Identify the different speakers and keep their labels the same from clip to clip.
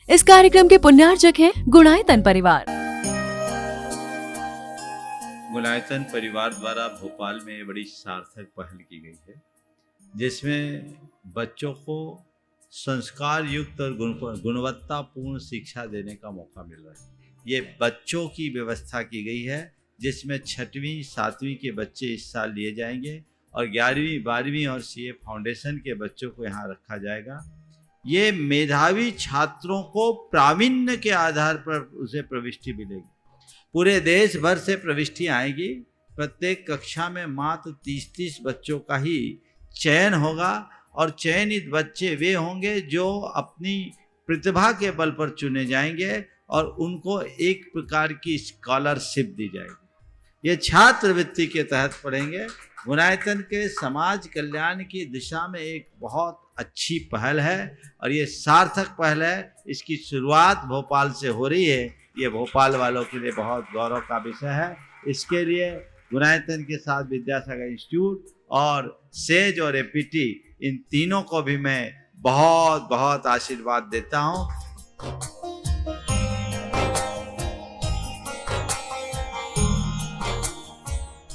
Speaker 1: इस कार्यक्रम के पुण्यार्चक हैं गुणायतन परिवार।
Speaker 2: गुणायतन परिवार द्वारा भोपाल में बड़ी सार्थक पहल की गई है, जिसमें बच्चों को संस्कार युक्त और गुणवत्तापूर्ण शिक्षा देने का मौका मिल रहा है। ये बच्चों की व्यवस्था की गई है, जिसमें 6वीं 7वीं के बच्चे इस साल लिए जाएंगे और 11वीं 12वीं और सीए फाउंडेशन के बच्चों को यहाँ रखा जाएगा। ये मेधावी छात्रों को प्रावीण्य के आधार पर उसे प्रविष्टि मिलेगी। पूरे देश भर से प्रविष्टि आएगी। प्रत्येक कक्षा में मात्र 30-30 बच्चों का ही चयन होगा और चयनित बच्चे वे होंगे जो अपनी प्रतिभा के बल पर चुने जाएंगे और उनको एक प्रकार की स्कॉलरशिप दी जाएगी। ये छात्रवृत्ति के तहत पढ़ेंगे। गुणायतन के समाज कल्याण की दिशा में एक बहुत अच्छी पहल है और ये सार्थक पहल है। इसकी शुरुआत भोपाल से हो रही है। ये भोपाल वालों के लिए बहुत गौरव का विषय है। इसके लिए गुणायतन के साथ विद्यासागर इंस्टीट्यूट और सेज और एपीटी, इन तीनों को भी मैं बहुत बहुत आशीर्वाद देता हूँ।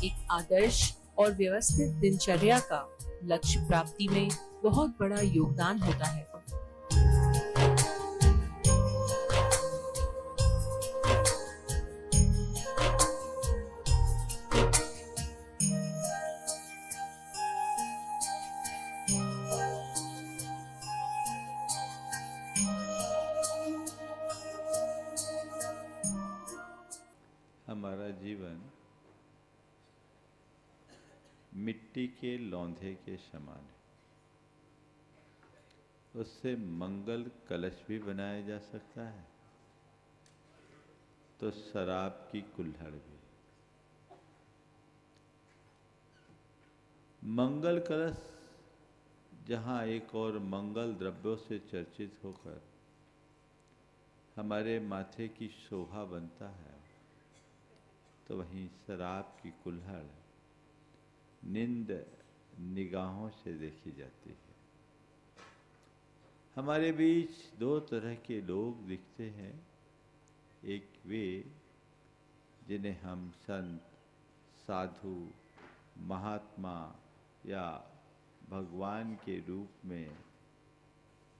Speaker 3: एक आदर्श और व्यवस्थित दिनचर्या का लक्ष्य प्राप्ति में बहुत बड़ा योगदान होता है।
Speaker 2: हमारा जीवन मिट्टी के लौंधे के समान है। उससे मंगल कलश भी बनाया जा सकता है, तो शराब की कुल्हड़ भी। मंगल कलश जहाँ एक और मंगल द्रव्यों से चर्चित होकर हमारे माथे की शोभा बनता है, तो वहीं शराब की कुल्हड़ निंद निगाहों से देखी जाती है। हमारे बीच दो तरह के लोग दिखते हैं। एक वे जिन्हें हम संत, साधु, महात्मा या भगवान के रूप में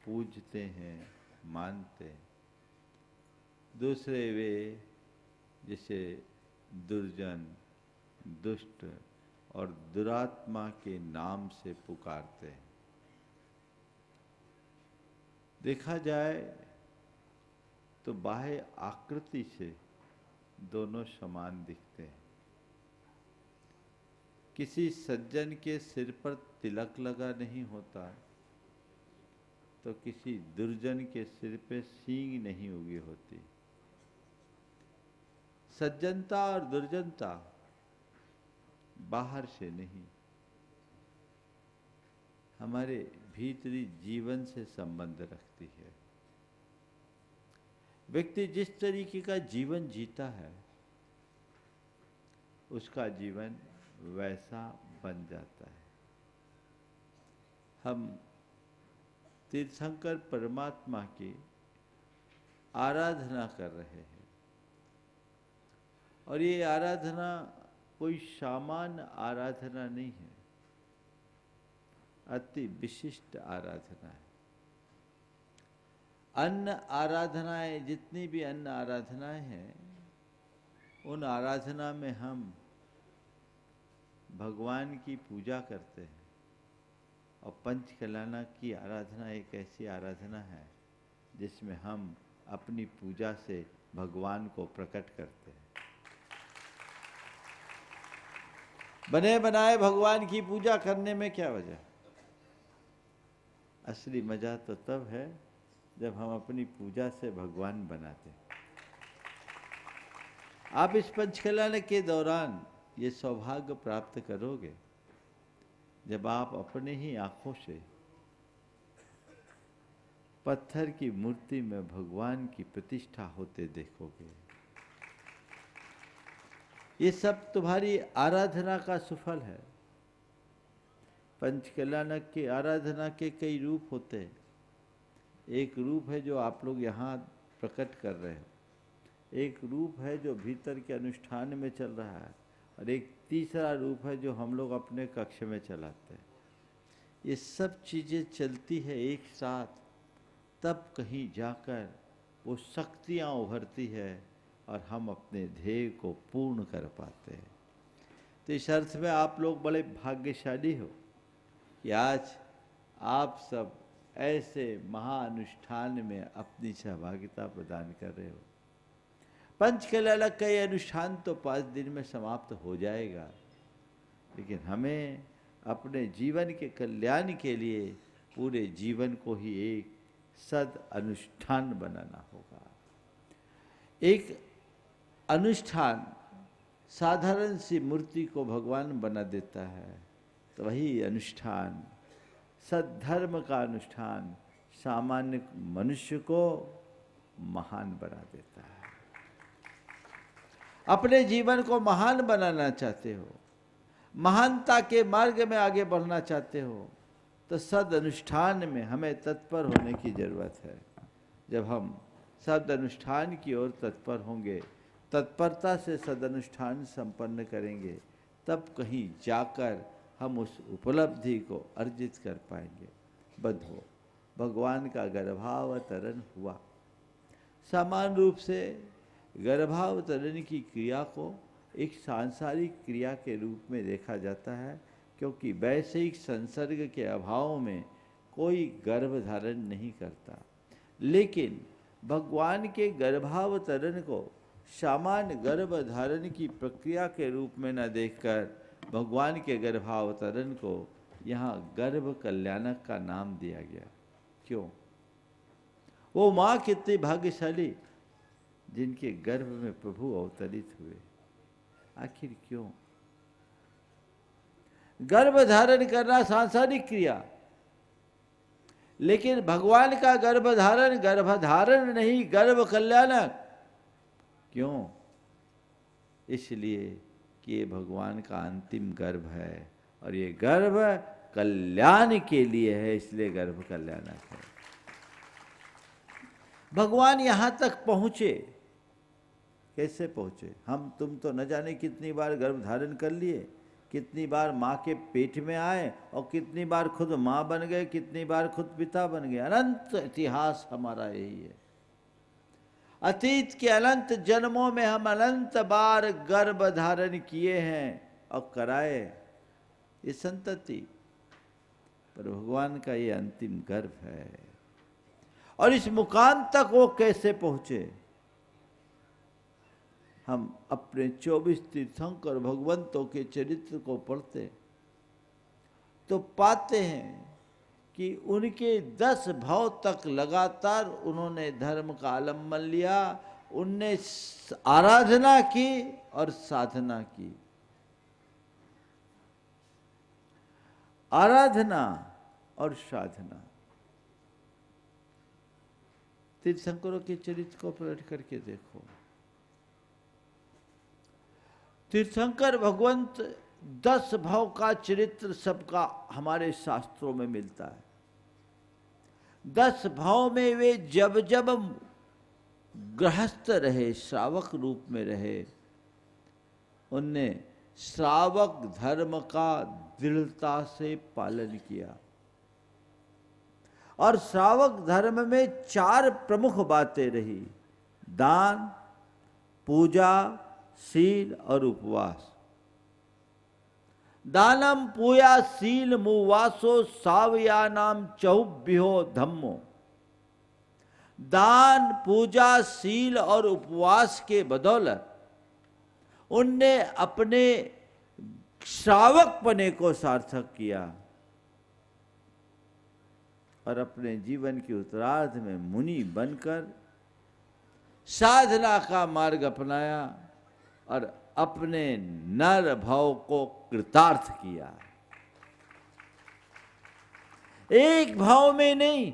Speaker 2: पूजते हैं, मानते हैं। दूसरे वे जिसे दुर्जन, दुष्ट और दुरात्मा के नाम से पुकारते हैं। देखा जाए तो बाह्य आकृति से दोनों समान दिखते हैं। किसी सज्जन के सिर पर तिलक लगा नहीं होता, तो किसी दुर्जन के सिर पे सींग नहीं उगी होती। सज्जनता और दुर्जनता बाहर से नहीं, हमारे भीतरी जीवन से संबंध रखती है। व्यक्ति जिस तरीके का जीवन जीता है, उसका जीवन वैसा बन जाता है। हम तीर्थंकर परमात्मा की आराधना कर रहे हैं और ये आराधना कोई सामान्य आराधना नहीं है, अति विशिष्ट आराधना है। अन्य आराधनाएं, जितनी भी अन्य आराधनाएं हैं, उन आराधना में हम भगवान की पूजा करते हैं और पंचकलाना की आराधना एक ऐसी आराधना है जिसमें हम अपनी पूजा से भगवान को प्रकट करते हैं। बने बनाए भगवान की पूजा करने में क्या वजह? असली मजा तो तब है जब हम अपनी पूजा से भगवान बनाते हैं। आप इस पंचकलाना के दौरान ये सौभाग्य प्राप्त करोगे जब आप अपने ही आंखों से पत्थर की मूर्ति में भगवान की प्रतिष्ठा होते देखोगे। ये सब तुम्हारी आराधना का सुफल है। पंचकलाना की आराधना के कई रूप होते हैं। एक रूप है जो आप लोग यहाँ प्रकट कर रहे हो, एक रूप है जो भीतर के अनुष्ठान में चल रहा है, और एक तीसरा रूप है जो हम लोग अपने कक्ष में चलाते हैं। ये सब चीज़ें चलती है एक साथ, तब कहीं जाकर वो शक्तियाँ उभरती है और हम अपने ध्येय को पूर्ण कर पाते हैं। तो इस अर्थ में आप लोग बड़े भाग्यशाली हो कि आज आप सब ऐसे महाअनुष्ठान में अपनी सहभागिता प्रदान कर रहे हो। पंचकला का ये अनुष्ठान तो 5 दिन में समाप्त हो जाएगा, लेकिन हमें अपने जीवन के कल्याण के लिए पूरे जीवन को ही एक सद अनुष्ठान बनाना होगा। एक अनुष्ठान साधारण सी मूर्ति को भगवान बना देता है, तो वही अनुष्ठान सद्धर्म का अनुष्ठान सामान्य मनुष्य को महान बना देता है। अपने जीवन को महान बनाना चाहते हो, महानता के मार्ग में आगे बढ़ना चाहते हो, तो सद अनुष्ठान में हमें तत्पर होने की जरूरत है। जब हम सद अनुष्ठान की ओर तत्पर होंगे, तत्परता से सद अनुष्ठान संपन्न करेंगे, तब कहीं जाकर हम उस उपलब्धि को अर्जित कर पाएंगे। बद्धो भगवान का गर्भावतरण हुआ। समान रूप से गर्भावतरण की क्रिया को एक सांसारिक क्रिया के रूप में देखा जाता है, क्योंकि वैश्विक संसर्ग के अभाव में कोई गर्भ धारण नहीं करता। लेकिन भगवान के गर्भावतरण को सामान्य गर्भ धारण की प्रक्रिया के रूप में न देखकर भगवान के गर्भावतरण को यहाँ गर्भ कल्याणक का नाम दिया गया। क्यों? वो माँ कितनी भाग्यशाली जिनके गर्भ में प्रभु अवतरित हुए। आखिर क्यों? गर्भ धारण करना सांसारिक क्रिया, लेकिन भगवान का गर्भधारण नहीं, गर्भ कल्याणक। क्यों? इसलिए कि ये भगवान का अंतिम गर्भ है, और ये गर्भ कल्याण के लिए है, इसलिए गर्भ कल्याणक है। भगवान यहां तक पहुंचे, कैसे पहुंचे? हम तुम तो न जाने कितनी बार गर्भ धारण कर लिए, कितनी बार माँ के पेट में आए, और कितनी बार खुद माँ बन गए, कितनी बार खुद पिता बन गए। अनंत इतिहास हमारा यही है। अतीत के अनंत जन्मों में हम अनंत बार गर्भ धारण किए हैं और कराए ये संतति, पर भगवान का ये अंतिम गर्भ है। और इस मुकाम तक वो कैसे पहुंचे? हम अपने 24 तीर्थंकर भगवंतों के चरित्र को पढ़ते तो पाते हैं कि उनके 10 भाव तक लगातार उन्होंने धर्म का आलम्बन लिया। उनने आराधना की और साधना की। आराधना और साधना। तीर्थंकरों के चरित्र को पलट करके देखो। तीर्थंकर भगवंत 10 भाव का चरित्र सबका हमारे शास्त्रों में मिलता है। 10 भाव में वे जब जब गृहस्थ रहे, श्रावक रूप में रहे, उनने श्रावक धर्म का दृढ़ता से पालन किया। और श्रावक धर्म में 4 प्रमुख बातें रही: दान, पूजा, शील और उपवास। दानम पूया शील मुवासो सावयानाम चहुभ्यो धम्मो। दान, पूजा, शील और उपवास के बदौलत उनने अपने श्रावक पने को सार्थक किया और अपने जीवन के उत्तरार्ध में मुनि बनकर साधना का मार्ग अपनाया और अपने नर भाव को कृतार्थ किया। एक भाव में नहीं,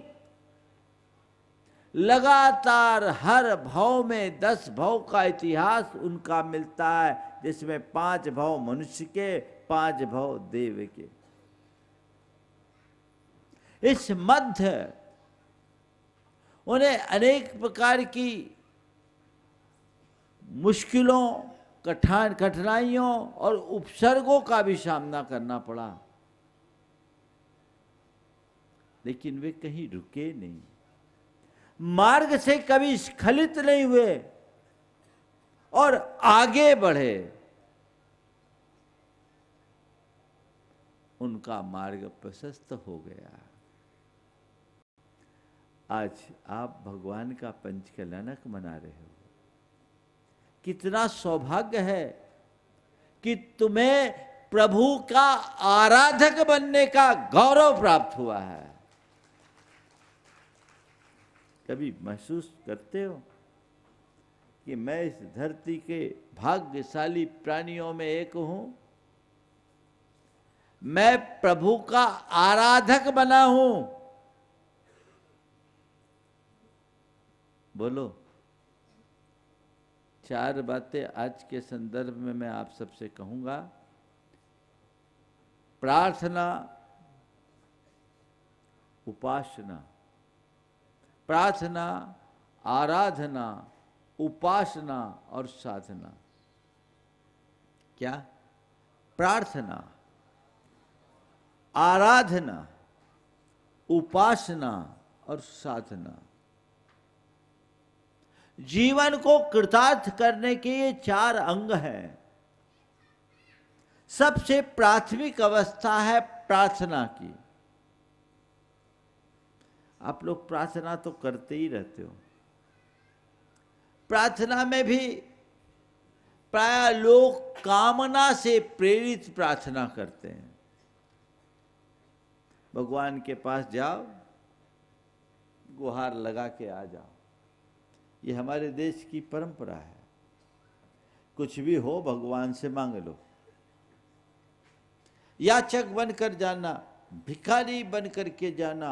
Speaker 2: लगातार हर भाव में 10 भाव का इतिहास उनका मिलता है, जिसमें 5 भाव मनुष्य के, 5 भाव देव के। इस मध्य
Speaker 4: उन्हें अनेक प्रकार की मुश्किलों, कठिनाइयों और उपसर्गों का भी सामना करना पड़ा, लेकिन वे कहीं रुके नहीं, मार्ग से कभी स्खलित नहीं हुए और आगे बढ़े। उनका मार्ग प्रशस्त हो गया। आज आप भगवान का पंचकल्याणक मना रहे हो। कितना सौभाग्य है कि तुम्हें प्रभु का आराधक बनने का गौरव प्राप्त हुआ है। कभी महसूस करते हो कि मैं इस धरती के भाग्यशाली प्राणियों में एक हूं? मैं प्रभु का आराधक बना हूं। बोलो। 4 बातें आज के संदर्भ में मैं आप सबसे कहूंगा। प्रार्थना, उपासना, प्रार्थना, आराधना, उपासना और साधना। क्या? प्रार्थना, आराधना, उपासना और साधना। जीवन को कृतार्थ करने के ये 4 अंग हैं। सबसे प्राथमिक अवस्था है प्रार्थना की। आप लोग प्रार्थना तो करते ही रहते हो। प्रार्थना में भी प्राय लोग कामना से प्रेरित प्रार्थना करते हैं। भगवान के पास जाओ, गुहार लगा के आ जाओ। ये हमारे देश की परंपरा है। कुछ भी हो भगवान से मांग लो। याचक बनकर जाना, भिखारी बनकर के जाना,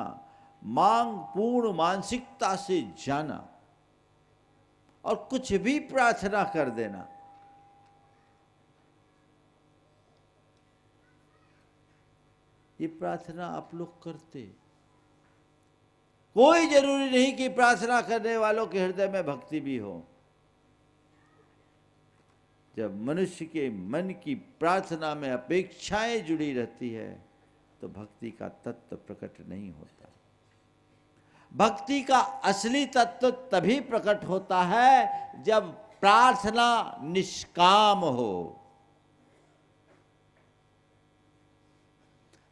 Speaker 4: मांग पूर्ण मानसिकता से जाना और कुछ भी प्रार्थना कर देना। ये प्रार्थना आप लोग करते। कोई जरूरी नहीं कि प्रार्थना करने वालों के हृदय में भक्ति भी हो। जब मनुष्य के मन की प्रार्थना में अपेक्षाएं जुड़ी रहती है तो भक्ति का तत्व प्रकट नहीं होता। भक्ति का असली तत्व तभी प्रकट होता है जब प्रार्थना निष्काम हो।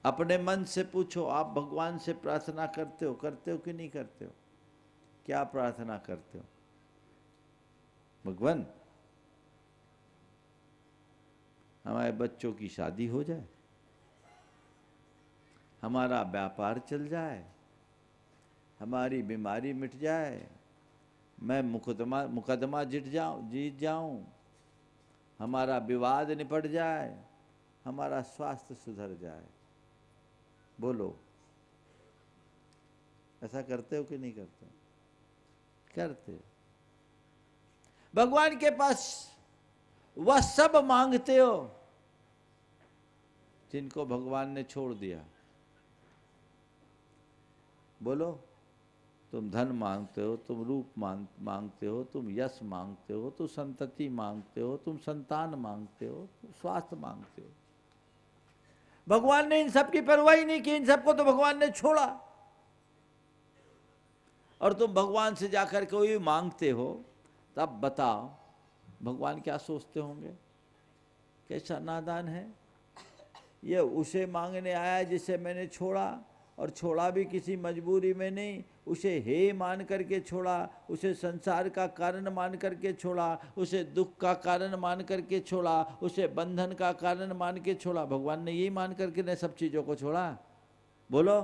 Speaker 4: अपने मन से पूछो, आप भगवान से प्रार्थना करते हो कि नहीं करते हो? क्या प्रार्थना करते हो? भगवान, हमारे बच्चों की शादी हो जाए, हमारा व्यापार चल जाए, हमारी बीमारी मिट जाए, मैं मुकदमा जीत जाऊं, हमारा विवाद निपट जाए, हमारा स्वास्थ्य सुधर जाए। बोलो, ऐसा करते हो कि नहीं करते? करते हो। भगवान के पास वह सब मांगते हो जिनको भगवान ने छोड़ दिया। बोलो, तुम धन मांगते हो, तुम रूप मांगते हो, तुम यश मांगते हो, तुम संतति मांगते हो, तुम संतान मांगते हो, तुम स्वास्थ्य मांगते हो। भगवान ने इन सब की परवाह ही नहीं की। इन सबको तो भगवान ने छोड़ा। और तुम भगवान से जाकर के वही मांगते हो। तब बताओ भगवान क्या सोचते होंगे? कैसा नादान है ये, उसे मांगने आया जिसे मैंने छोड़ा, और छोड़ा भी किसी मजबूरी में नहीं, उसे हे मान करके छोड़ा, उसे संसार का कारण मान करके छोड़ा, उसे दुख का कारण मान करके छोड़ा, उसे बंधन का कारण मान के छोड़ा। भगवान ने यही मान करके ने सब चीजों को छोड़ा। बोलो,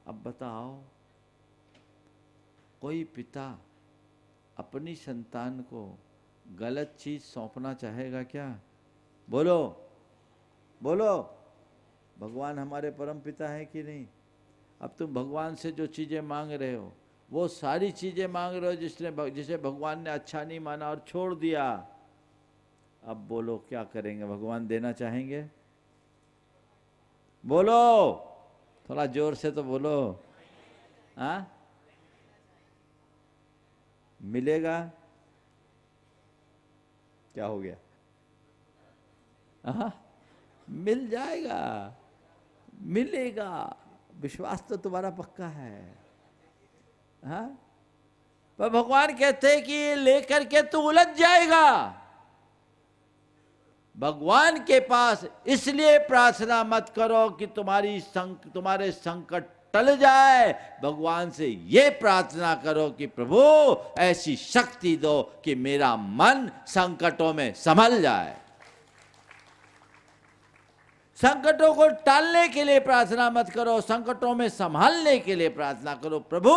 Speaker 4: अब बताओ, कोई पिता अपनी संतान को गलत चीज सौंपना चाहेगा क्या? बोलो बोलो। भगवान हमारे परम पिता है कि नहीं? अब तुम भगवान से जो चीज़ें मांग रहे हो वो सारी चीज़ें मांग रहे हो जिसे भगवान ने अच्छा नहीं माना और छोड़ दिया। अब बोलो क्या करेंगे? भगवान देना चाहेंगे? बोलो, थोड़ा जोर से तो बोलो। हाँ, मिलेगा? क्या हो गया? हाँ, मिल जाएगा, मिलेगा। विश्वास तो तुम्हारा पक्का है। हाँ, पर भगवान कहते हैं कि ये लेकर के तू उलझ जाएगा। भगवान के पास इसलिए प्रार्थना मत करो कि तुम्हारे संकट टल जाए। भगवान से ये प्रार्थना करो कि प्रभु ऐसी शक्ति दो कि मेरा मन संकटों में संभल जाए। संकटों को टालने के लिए प्रार्थना मत करो, संकटों में संभालने के लिए प्रार्थना करो। प्रभु,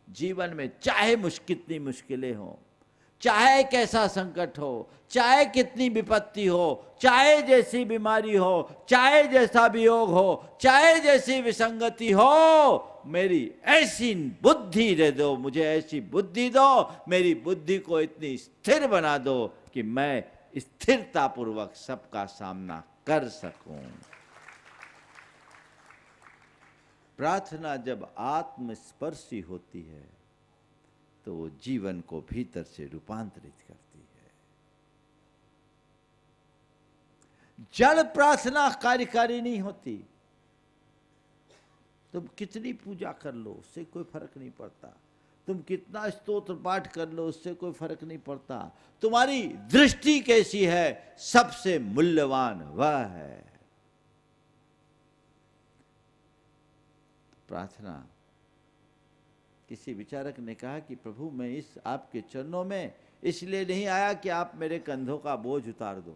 Speaker 4: जीवन में चाहे कितनी मुश्किलें हो, चाहे कैसा संकट हो, चाहे कितनी विपत्ति हो, चाहे जैसी बीमारी हो, चाहे जैसा वियोग हो, चाहे जैसी विसंगति हो, मेरी ऐसी बुद्धि दे दो, मुझे ऐसी बुद्धि दो, मेरी बुद्धि को इतनी स्थिर बना दो कि मैं स्थिरता पूर्वक सबका सामना कर सकूं। प्रार्थना जब आत्मस्पर्शी होती है तो वो जीवन को भीतर से रूपांतरित करती है। जड़ प्रार्थना कार्यकारी नहीं होती। तुम कितनी पूजा कर लो उससे कोई फर्क नहीं पड़ता, तुम कितना स्तोत्र पाठ कर लो उससे कोई फर्क नहीं पड़ता। तुम्हारी दृष्टि कैसी है, सबसे मूल्यवान वह है। प्रार्थना, किसी विचारक ने कहा कि प्रभु मैं इस आपके चरणों में इसलिए नहीं आया कि आप मेरे कंधों का बोझ उतार दो।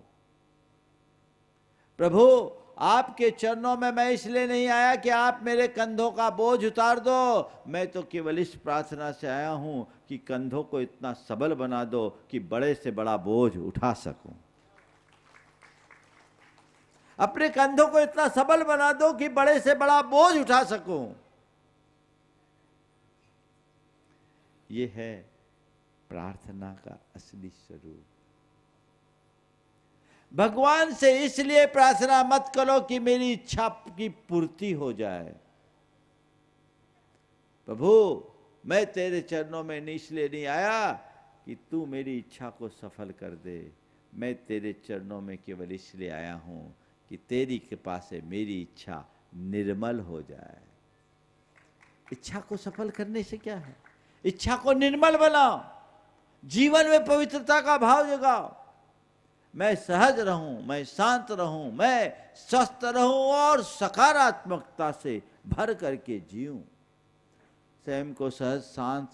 Speaker 4: प्रभु, आपके चरणों में मैं इसलिए नहीं आया कि आप मेरे कंधों का बोझ उतार दो। मैं तो केवल इस प्रार्थना से आया हूं कि कंधों को इतना सबल बना दो कि बड़े से बड़ा बोझ उठा सकूं। अपने कंधों को इतना सबल बना दो कि बड़े से बड़ा बोझ उठा सकूं। ये है प्रार्थना का असली स्वरूप। भगवान से इसलिए प्रार्थना मत करो कि मेरी इच्छा की पूर्ति हो जाए। प्रभु, मैं तेरे चरणों में इसलिए नहीं आया कि तू मेरी इच्छा को सफल कर दे। मैं तेरे चरणों में केवल इसलिए आया हूं कि तेरी कृपा से मेरी इच्छा निर्मल हो जाए। इच्छा को सफल करने से क्या है? इच्छा को निर्मल बनाओ, जीवन में पवित्रता का भाव जगाओ। मैं सहज रहूं, मैं शांत रहूं, मैं स्वस्थ रहूं और सकारात्मकता से भर करके जीऊं। स्वयं को सहज, शांत,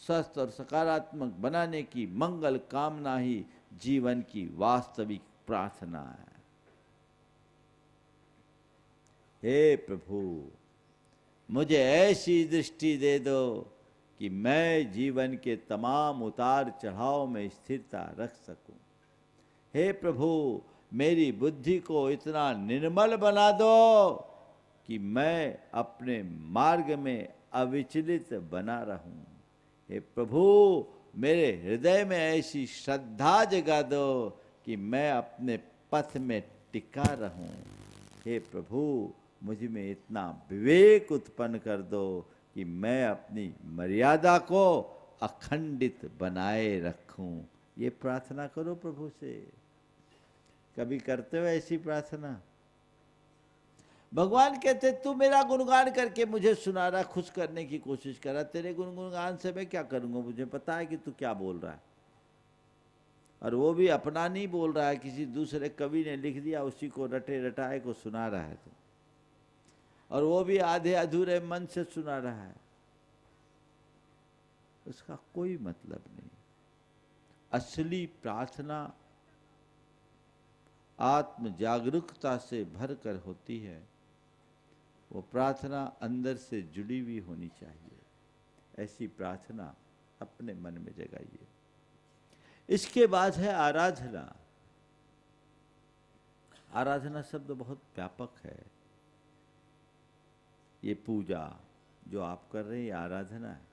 Speaker 4: स्वस्थ और सकारात्मक बनाने की मंगल कामना ही जीवन की वास्तविक प्रार्थना है। हे प्रभु, मुझे ऐसी दृष्टि दे दो कि मैं जीवन के तमाम उतार चढ़ाव में स्थिरता रख सकूं। हे प्रभु, मेरी बुद्धि को इतना निर्मल बना दो कि मैं अपने मार्ग में अविचलित बना रहूं। हे प्रभु, मेरे हृदय में ऐसी श्रद्धा जगा दो कि मैं अपने पथ में टिका रहूं। हे प्रभु, मुझ में इतना विवेक उत्पन्न कर दो कि मैं अपनी मर्यादा को अखंडित बनाए रखूं। ये प्रार्थना करो प्रभु से। कभी करते हो ऐसी प्रार्थना? भगवान कहते तू मेरा गुणगान करके मुझे सुना रहा, खुश करने की कोशिश कर रहा। तेरे गुणगान से मैं क्या करूंगा? मुझे पता है कि तू क्या बोल रहा है। और वो भी अपना नहीं बोल रहा है, किसी दूसरे कवि ने लिख दिया उसी को रटे रटाए को सुना रहा है तू। और वो भी आधे अधूरे मन से सुना रहा है। उसका कोई मतलब नहीं। असली प्रार्थना आत्म जागरूकता से भरकर होती है। वो प्रार्थना अंदर से जुड़ी हुई होनी चाहिए। ऐसी प्रार्थना अपने मन में जगाइए। इसके बाद है आराधना। आराधना शब्द बहुत व्यापक है। ये पूजा जो आप कर रहे हैं ये आराधना है।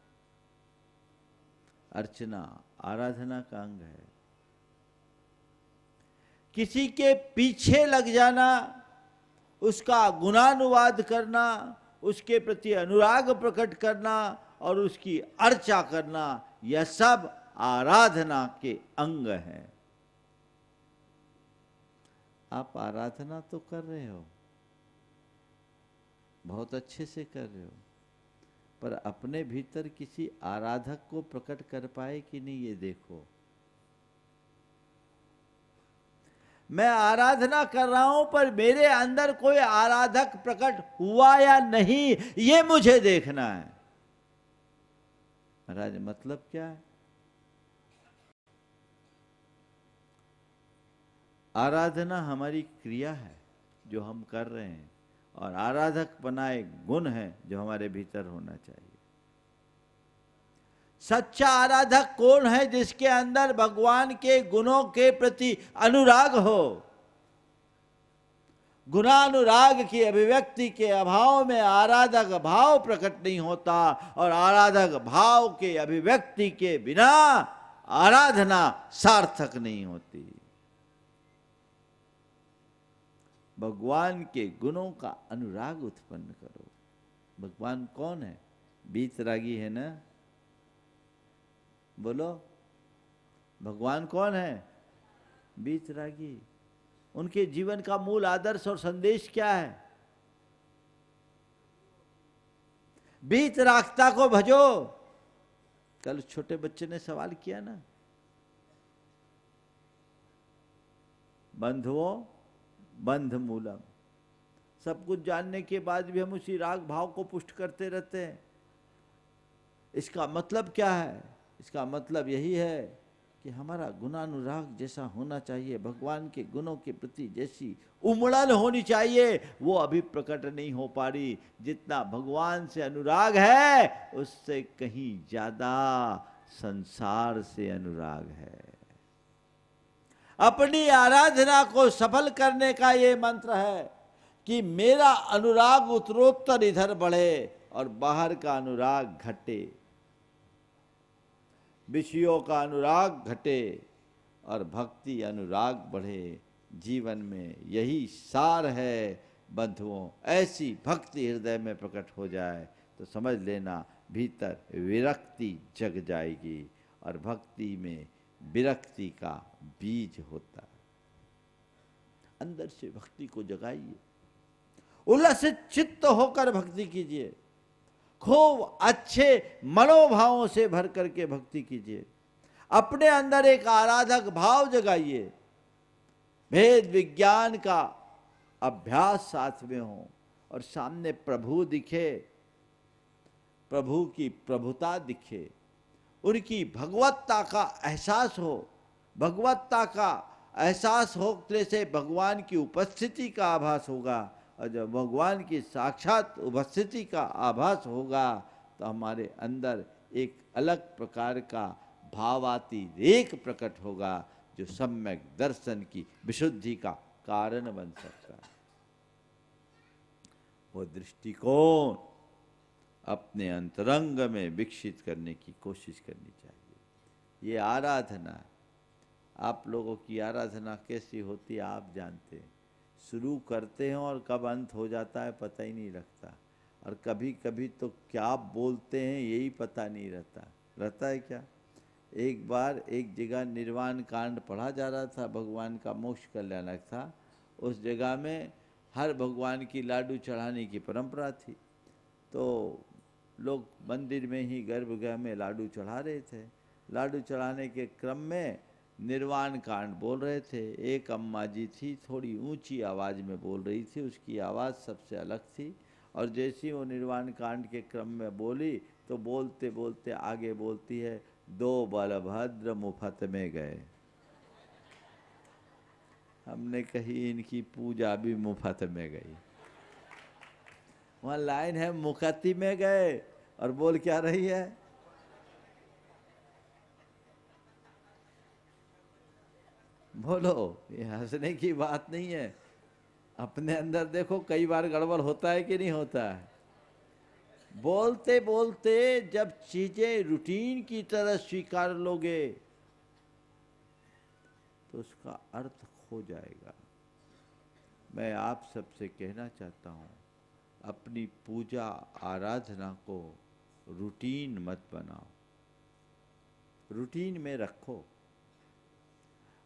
Speaker 4: अर्चना आराधना का अंग है। किसी के पीछे लग जाना, उसका गुणानुवाद करना, उसके प्रति अनुराग प्रकट करना और उसकी अर्चा करना, यह सब आराधना के अंग हैं। आप आराधना तो कर रहे हो, बहुत अच्छे से कर रहे हो, पर अपने भीतर किसी आराधक को प्रकट कर पाए कि नहीं, ये देखो। मैं आराधना कर रहा हूं पर मेरे अंदर कोई आराधक प्रकट हुआ या नहीं, ये मुझे देखना है। महाराज मतलब क्या है? आराधना हमारी क्रिया है जो हम कर रहे हैं, और आराधक बनाए गुण है जो हमारे भीतर होना चाहिए। सच्चा आराधक कौन है? जिसके अंदर भगवान के गुणों के प्रति अनुराग हो। गुणानुराग की अभिव्यक्ति के अभाव में आराधक भाव प्रकट नहीं होता, और आराधक भाव के अभिव्यक्ति के बिना आराधना सार्थक नहीं होती। भगवान के गुणों का अनुराग उत्पन्न करो। भगवान कौन है? बीतरागी है ना? बोलो, भगवान कौन है? बीतरागी। उनके जीवन का मूल आदर्श और संदेश क्या है? बीतरागता को भजो। कल छोटे बच्चे ने सवाल किया ना, बंधुओं बंध मूलम। सब कुछ जानने के बाद भी हम उसी राग भाव को पुष्ट करते रहते हैं। इसका मतलब क्या है? इसका मतलब यही है कि हमारा गुणानुराग जैसा होना चाहिए, भगवान के गुणों के प्रति जैसी उमड़न होनी चाहिए, वो अभी प्रकट नहीं हो पा रही। जितना भगवान से अनुराग है उससे कहीं ज्यादा संसार से अनुराग है। अपनी आराधना को सफल करने का ये मंत्र है कि मेरा अनुराग उत्तरोत्तर इधर बढ़े और बाहर का अनुराग घटे, विषयों का अनुराग घटे और भक्ति अनुराग बढ़े। जीवन में यही सार है बंधुओं। ऐसी भक्ति हृदय में प्रकट हो जाए तो समझ लेना भीतर विरक्ति जग जाएगी, और भक्ति में विरक्ति का बीज होता है। अंदर से भक्ति को जगाइए, उल्लसित चित्त होकर भक्ति कीजिए, खूब अच्छे मनोभावों से भर करके भक्ति कीजिए। अपने अंदर एक आराधक भाव जगाइए, भेद विज्ञान का अभ्यास साथ में हो और सामने प्रभु दिखे, प्रभु की प्रभुता दिखे, उनकी भगवत्ता का एहसास हो। भगवत्ता का एहसास होने से भगवान की उपस्थिति का आभास होगा, और जब भगवान की साक्षात उपस्थिति का आभास होगा तो हमारे अंदर एक अलग प्रकार का भावातिरेक प्रकट होगा, जो सम्यक दर्शन की विशुद्धि का कारण बन सकता है। वो दृष्टिकोण अपने अंतरंग में विकसित करने की कोशिश करनी चाहिए। ये आराधना, आप लोगों की आराधना कैसी होती है आप जानते हैं। शुरू करते हैं और कब अंत हो जाता है पता ही नहीं लगता, और कभी कभी तो क्या बोलते हैं यही पता नहीं रहता है क्या। एक बार एक जगह निर्वाण कांड पढ़ा जा रहा था, भगवान का मोक्ष कल्याणक था। उस जगह में हर भगवान की लाडू चढ़ाने की परंपरा थी, तो लोग मंदिर में ही गर्भगृह में लाडू चढ़ा रहे थे। लाडू चढ़ाने के क्रम में निर्वाण कांड बोल रहे थे। एक अम्मा जी थी, थोड़ी ऊंची आवाज़ में बोल रही थी, उसकी आवाज़ सबसे अलग थी, और जैसी वो निर्वाण कांड के क्रम में बोली तो बोलते बोलते आगे बोलती है, दो बलभद्र मुफ्त में गए। हमने कही इनकी पूजा भी मुफ्त में गई। वहाँ लाइन है मुक्ति में गए, और बोल क्या रही है? बोलो, ये हंसने की बात नहीं है। अपने अंदर देखो कई बार गड़बड़ होता है कि नहीं होता है। बोलते बोलते जब चीजें रूटीन की तरह स्वीकार लोगे तो उसका अर्थ खो जाएगा। मैं आप सबसे कहना चाहता हूँ, अपनी पूजा आराधना को रूटीन मत बनाओ, रूटीन में रखो।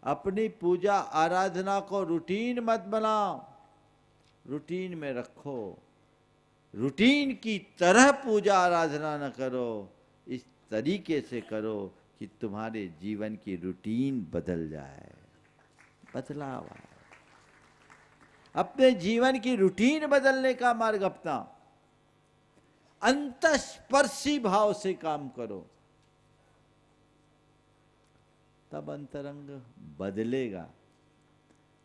Speaker 4: अपनी पूजा आराधना को रूटीन मत बनाओ, रूटीन में रखो। रूटीन की तरह पूजा आराधना न करो, इस तरीके से करो कि तुम्हारे जीवन की रूटीन बदल जाए, बदलाव आए। अपने जीवन की रूटीन बदलने का मार्ग अपनाओ, अंतस्पर्शी भाव से काम करो, तब अंतरंग बदलेगा,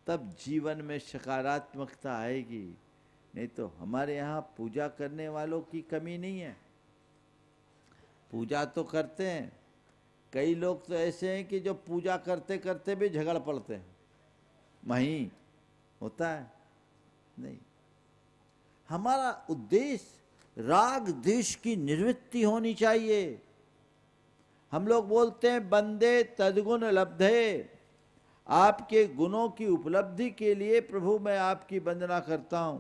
Speaker 4: तब जीवन में सकारात्मकता आएगी। नहीं तो हमारे यहाँ पूजा करने वालों की कमी नहीं है, पूजा तो करते हैं। कई लोग तो ऐसे हैं कि जो पूजा करते करते भी झगड़ पड़ते हैं, वहीं होता है नहीं। हमारा उद्देश्य राग द्वेष की निवृत्ति होनी चाहिए। हम लोग बोलते हैं बंदे तद्गुण लब्धे, आपके गुणों की उपलब्धि के लिए प्रभु मैं आपकी वंदना करता हूं।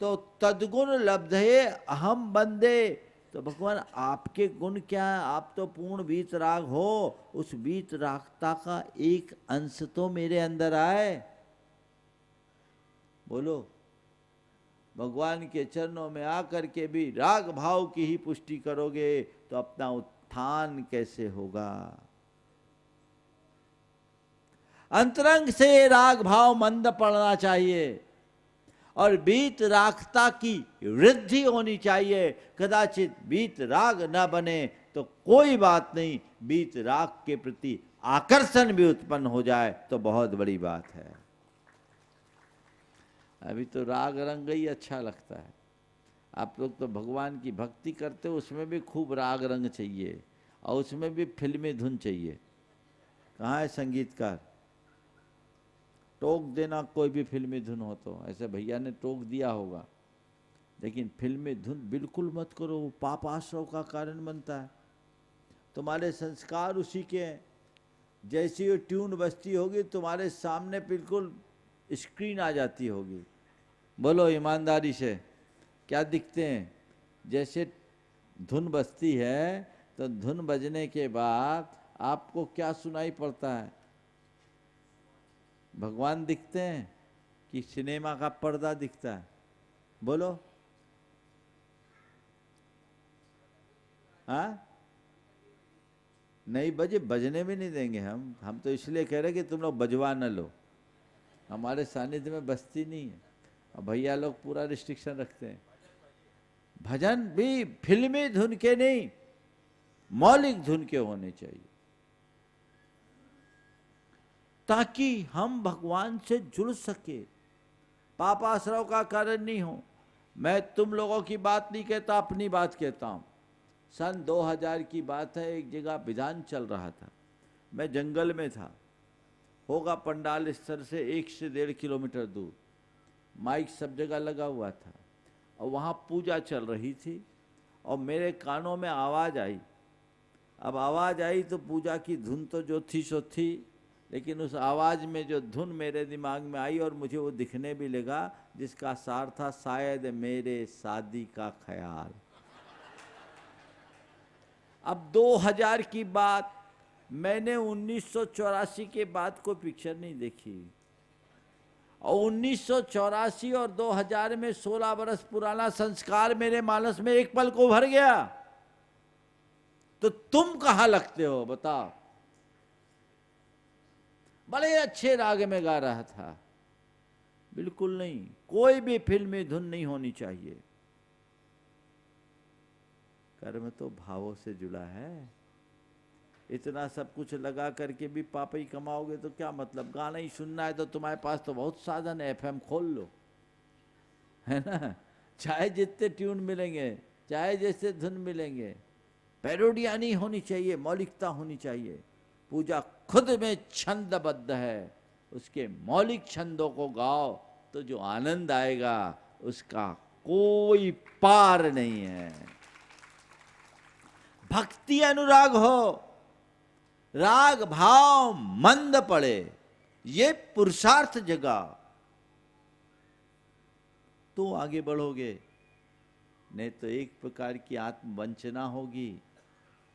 Speaker 4: तो तद्गुण लब्धे अहम बंदे, तो भगवान आपके गुण क्या है? आप तो पूर्ण वीतराग हो, उस वीतरागता का एक अंश तो मेरे अंदर आए। बोलो, भगवान के चरणों में आकर के भी राग भाव की ही पुष्टि करोगे तो अपना उत्थान कैसे होगा? अंतरंग से राग भाव मंद पड़ना चाहिए और बीत रागता की वृद्धि होनी चाहिए। कदाचित बीत राग न बने तो कोई बात नहीं, बीत राग के प्रति आकर्षण भी उत्पन्न हो जाए तो बहुत बड़ी बात है। अभी तो राग रंग ही अच्छा लगता है। आप लोग तो भगवान की भक्ति करते हो, उसमें भी खूब राग रंग चाहिए और उसमें भी फिल्मी धुन चाहिए। कहाँ है संगीतकार? टोक देना कोई भी फिल्मी धुन हो तो, ऐसे भैया ने टोक दिया होगा, लेकिन फिल्मी धुन बिल्कुल मत करो, वो पाप आश्रव का कारण बनता है। तुम्हारे संस्कार उसी के हैं। जैसी वो ट्यून बजती होगी तुम्हारे सामने बिल्कुल स्क्रीन आ जाती होगी। बोलो ईमानदारी से, क्या दिखते हैं? जैसे धुन बजती है तो धुन बजने के बाद आपको क्या सुनाई पड़ता है? भगवान दिखते हैं कि सिनेमा का पर्दा दिखता है? बोलो। हाँ, नहीं बजे, बजने भी नहीं देंगे हम तो इसलिए कह रहे कि तुम लोग बजवा न लो। हमारे सानिध्य में बजती नहीं है और भैया लोग पूरा रिस्ट्रिक्शन रखते हैं। भजन भी फिल्मी धुन के नहीं, मौलिक धुन के होने चाहिए, ताकि हम भगवान से जुड़ सके, पापाश्रव का कारण नहीं हो। मैं तुम लोगों की बात नहीं कहता, अपनी बात कहता हूं। सन 2000 की बात है, एक जगह विधान चल रहा था, मैं जंगल में था, होगा पंडाल स्तर से 1 से 1.5 किलोमीटर दूर। माइक सब जगह लगा हुआ था और वहाँ पूजा चल रही थी और मेरे कानों में आवाज़ आई। अब आवाज़ आई तो पूजा की धुन तो जो थी सो थी, लेकिन उस आवाज़ में जो धुन मेरे दिमाग में आई और मुझे वो दिखने भी लगा, जिसका सार था शायद मेरे शादी का ख्याल। अब 2000 की बात, मैंने 1984 के बाद कोई पिक्चर नहीं देखी और 1984 और 2000 में 16 बरस पुराना संस्कार मेरे मानस में एक पल को भर गया। तो तुम कहाँ लगते हो बताओ? बड़े अच्छे राग में गा रहा था, बिल्कुल नहीं, कोई भी फिल्मी धुन नहीं होनी चाहिए। कर्म तो भावों से जुड़ा है। इतना सब कुछ लगा करके भी पाप ही कमाओगे तो क्या मतलब? गाना ही सुनना है तो तुम्हारे पास तो बहुत साधन है, FM खोल लो, है ना? चाहे जितने ट्यून मिलेंगे, चाहे जैसे धुन मिलेंगे, पैरोडिया नहीं होनी चाहिए, मौलिकता होनी चाहिए। पूजा खुद में छंदबद्ध है, उसके मौलिक छंदों को गाओ तो जो आनंद आएगा उसका कोई पार नहीं है। भक्ति अनुराग हो, राग भाव मंद पड़े, ये पुरुषार्थ जगा तो आगे बढ़ोगे। नहीं तो एक प्रकार की आत्मवंचना होगी।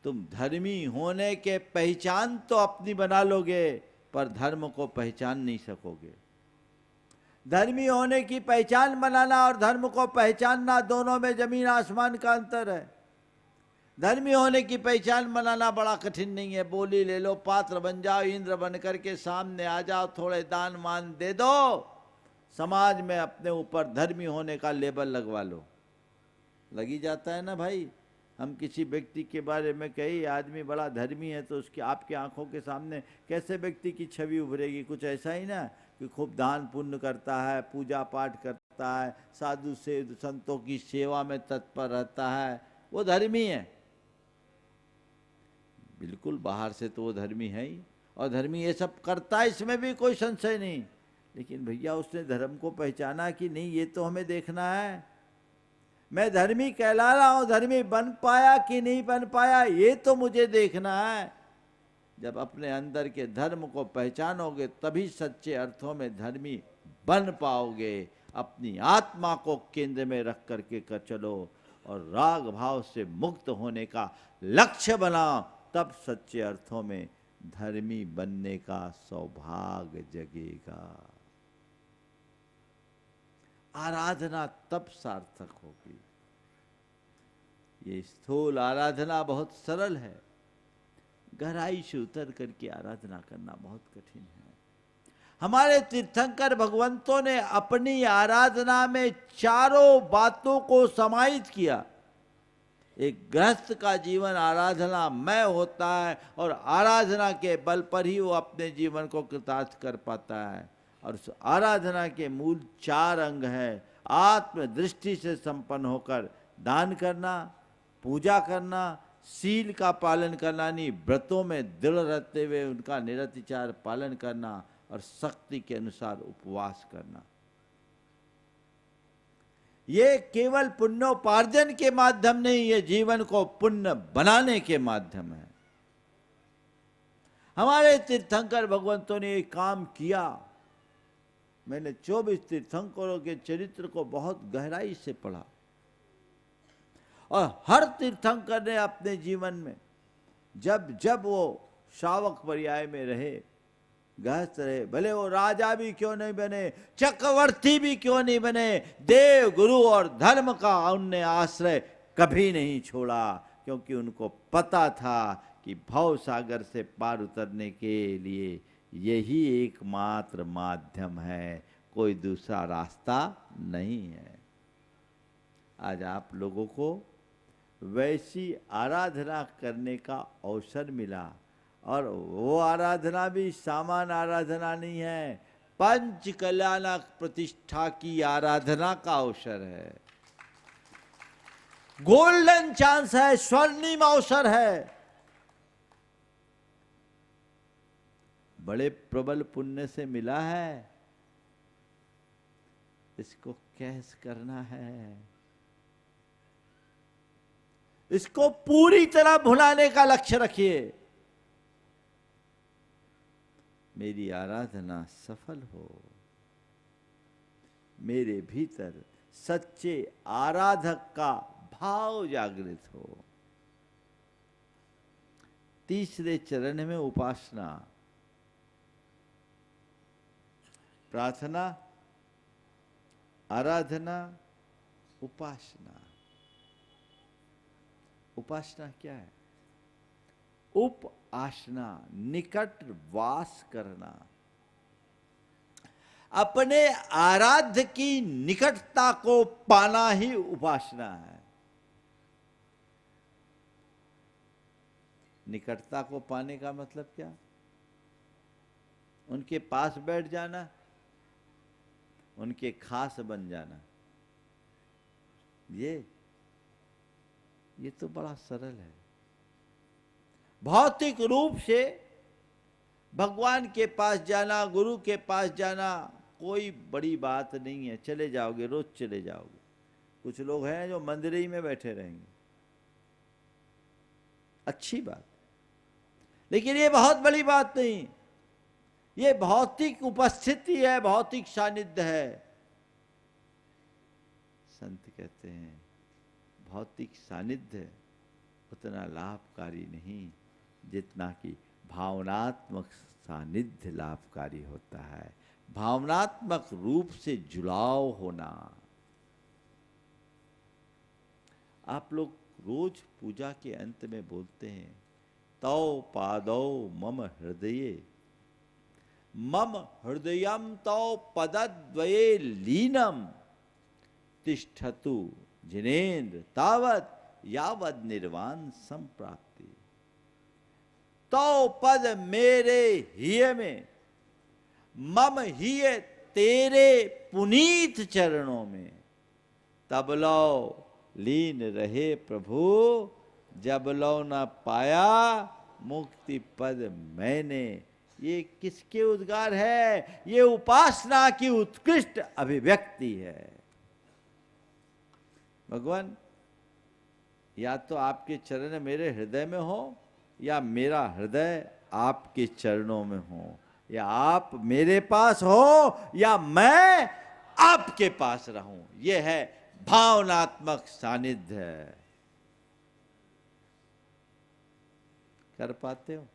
Speaker 4: तुम धर्मी होने के पहचान तो अपनी बना लोगे, पर धर्म को पहचान नहीं सकोगे। धर्मी होने की पहचान बनाना और धर्म को पहचानना, दोनों में जमीन आसमान का अंतर है। धर्मी होने की पहचान बनाना बड़ा कठिन नहीं है। बोली ले लो, पात्र बन जाओ, इंद्र बन करके सामने आ जाओ, थोड़े दान मान दे दो, समाज में अपने ऊपर धर्मी होने का लेबल लगवा लो। लगी जाता है ना भाई। हम किसी व्यक्ति के बारे में कही आदमी बड़ा धर्मी है, तो उसकी आपके आंखों के सामने कैसे व्यक्ति की छवि उभरेगी? कुछ ऐसा ही ना कि खूब दान पुण्य करता है, पूजा पाठ करता है, साधु से संतों की सेवा में तत्पर रहता है, वो धर्मी है। बिल्कुल बाहर से तो वो धर्मी है ही, और धर्मी ये सब करता है, इसमें भी कोई संशय नहीं। लेकिन भैया उसने धर्म को पहचाना कि नहीं, ये तो हमें देखना है। मैं धर्मी कहला रहा हूं, धर्मी बन पाया कि नहीं बन पाया, ये तो मुझे देखना है। जब अपने अंदर के धर्म को पहचानोगे तभी सच्चे अर्थों में धर्मी बन पाओगे। अपनी आत्मा को केंद्र में रख करके कर चलो और राग भाव से मुक्त होने का लक्ष्य बनाओ, तब सच्चे अर्थों में धर्मी बनने का सौभाग्य जगेगा। आराधना तब सार्थक होगी। ये स्थूल आराधना बहुत सरल है, गहराई से उतर करके आराधना करना बहुत कठिन है। हमारे तीर्थंकर भगवंतों ने अपनी आराधना में चारों बातों को समाहित किया। एक गृहस्थ का जीवन आराधनामय होता है और आराधना के बल पर ही वो अपने जीवन को कृतार्थ कर पाता है। और उस आराधना के मूल 4 अंग है। आत्मदृष्टि से संपन्न होकर दान करना, पूजा करना, शील का पालन करना, नहीं व्रतों में दृढ़ रहते हुए उनका निरतिचार पालन करना, और शक्ति के अनुसार उपवास करना। ये केवल पुण्योपार्जन के माध्यम नहीं, ये जीवन को पुण्य बनाने के माध्यम है। हमारे तीर्थंकर भगवंतों ने ये काम किया। मैंने 24 तीर्थंकरों के चरित्र को बहुत गहराई से पढ़ा, और हर तीर्थंकर ने अपने जीवन में जब जब वो श्रावक पर्याय में रहे, गृहस्थ रहे, भले वो राजा भी क्यों नहीं बने, चक्रवर्ती भी क्यों नहीं बने, देव गुरु और धर्म का उनने आश्रय कभी नहीं छोड़ा, क्योंकि उनको पता था कि भव सागर से पार उतरने के लिए यही एकमात्र माध्यम है, कोई दूसरा रास्ता नहीं है। आज आप लोगों को वैसी आराधना करने का अवसर मिला, और वो आराधना भी सामान्य आराधना नहीं है, पंच कल्याणक प्रतिष्ठा की आराधना का अवसर है। गोल्डन चांस है, स्वर्णिम अवसर है। बड़े प्रबल पुण्य से मिला है, इसको कैसे करना है, इसको पूरी तरह भुलाने का लक्ष्य रखिए। मेरी आराधना सफल हो, मेरे भीतर सच्चे आराधक का भाव जागृत हो। तीसरे चरण में उपासना, प्रार्थना, आराधना, उपासना। उपासना क्या है? उप आसना, निकट वास करना, अपने आराध्य की निकटता को पाना ही उपासना है। निकटता को पाने का मतलब क्या? उनके पास बैठ जाना, उनके खास बन जाना, ये तो बड़ा सरल है। भौतिक रूप से भगवान के पास जाना, गुरु के पास जाना कोई बड़ी बात नहीं है, चले जाओगे, रोज चले जाओगे। कुछ लोग हैं जो मंदिर ही में बैठे रहेंगे, अच्छी बात, लेकिन ये बहुत बड़ी बात नहीं। ये भौतिक उपस्थिति है, भौतिक सानिध्य है। संत कहते हैं भौतिक सानिध्य उतना लाभकारी नहीं जितना कि भावनात्मक सानिध्य लाभकारी होता है। भावनात्मक रूप से जुड़ाव होना। आप लोग रोज पूजा के अंत में बोलते हैं, तौ पादौ मम हृदये, मम हृदयम तौ पदद्वये लीनम तिष्ठतु जिनेन्द्र तावत् यावद निर्वाण संप्राप्ति। तौ पद मेरे हिय में, मम हिय तेरे पुनीत चरणों में, तब लो लीन रहे प्रभु, जब लो न पाया मुक्ति पद मैंने। ये किसके उद्गार है? ये उपासना की उत्कृष्ट अभिव्यक्ति है। भगवान, या तो आपके चरण मेरे हृदय में हो, या मेरा हृदय आपके चरणों में हो, या आप मेरे पास हो या मैं आपके पास रहूं। यह है भावनात्मक सानिध्य। कर पाते हो?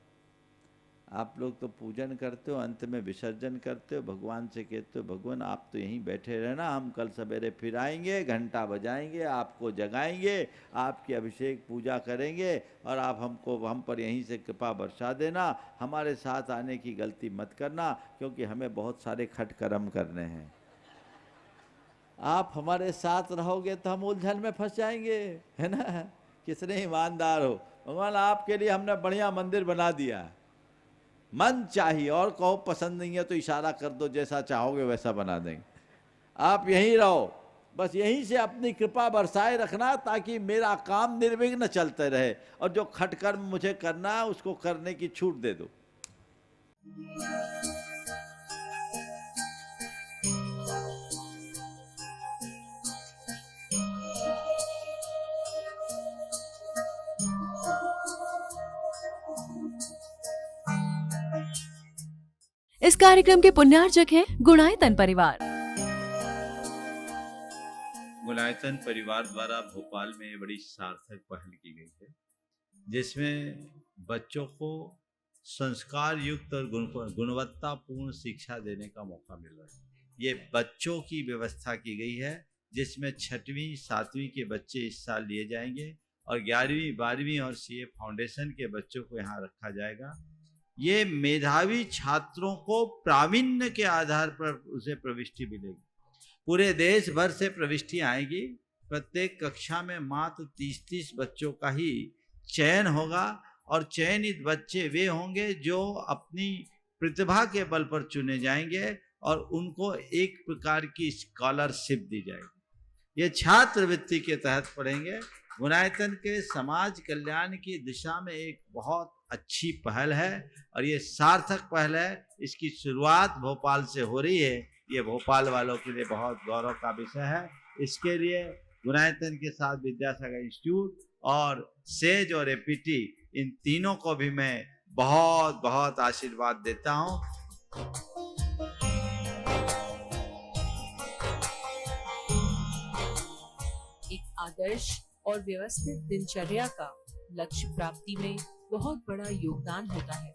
Speaker 4: आप लोग तो पूजन करते हो, अंत में विसर्जन करते हो, भगवान से कहते हो भगवान आप तो यहीं बैठे रहना, हम कल सवेरे फिर आएंगे, घंटा बजाएंगे, आपको जगाएंगे, आपकी अभिषेक पूजा करेंगे और आप हम पर यहीं से कृपा बरसा देना। हमारे साथ आने की गलती मत करना, क्योंकि हमें बहुत सारे खट कर्म करने हैं। आप हमारे साथ रहोगे तो हम उलझन में फंस जाएंगे, है ना। कितने ईमानदार हो। भगवान आपके लिए हमने बढ़िया मंदिर बना दिया, मन चाहिए, और कहो पसंद नहीं है तो इशारा कर दो, जैसा चाहोगे वैसा बना देंगे। आप यहीं रहो, बस यहीं से अपनी कृपा बरसाए रखना, ताकि मेरा काम निर्विघ्न चलते रहे, और जो खटकर्म मुझे करना है उसको करने की छूट दे दो।
Speaker 1: इस कार्यक्रम के पुण्यार्जक हैं गुणायतन परिवार।
Speaker 2: गुणायतन परिवार द्वारा भोपाल में बड़ी सार्थक पहल की गई है, जिसमें बच्चों को संस्कार युक्त और गुणवत्तापूर्ण शिक्षा देने का मौका मिल रहा है। ये बच्चों की व्यवस्था की गई है, जिसमें 6वीं 7वीं के बच्चे इस साल लिए जाएंगे और 11वीं 12वीं और सीए फाउंडेशन के बच्चों को यहाँ रखा जाएगा। ये मेधावी छात्रों को प्रावीण्य के आधार पर उसे प्रविष्टि मिलेगी। पूरे देश भर से प्रविष्टि आएगी। प्रत्येक कक्षा में मात्र 30-30 बच्चों का ही चयन होगा, और चयनित बच्चे वे होंगे जो अपनी प्रतिभा के बल पर चुने जाएंगे और उनको एक प्रकार की स्कॉलरशिप दी जाएगी। ये छात्रवृत्ति के तहत पढ़ेंगे। गुणायतन के समाज कल्याण की दिशा में एक बहुत अच्छी पहल है और ये सार्थक पहल है। इसकी शुरुआत भोपाल से हो रही है। ये भोपाल वालों के लिए बहुत गौरव का विषय है। इसके लिए गुणायतन के साथ विद्यासागर इंस्टीट्यूट और सेज और एपीटी, इन तीनों को भी मैं बहुत बहुत आशीर्वाद देता हूँ।
Speaker 3: एक आदर्श और व्यवस्थित दिनचर्या का लक्ष्य प्राप्ति में बहुत बड़ा योगदान होता है।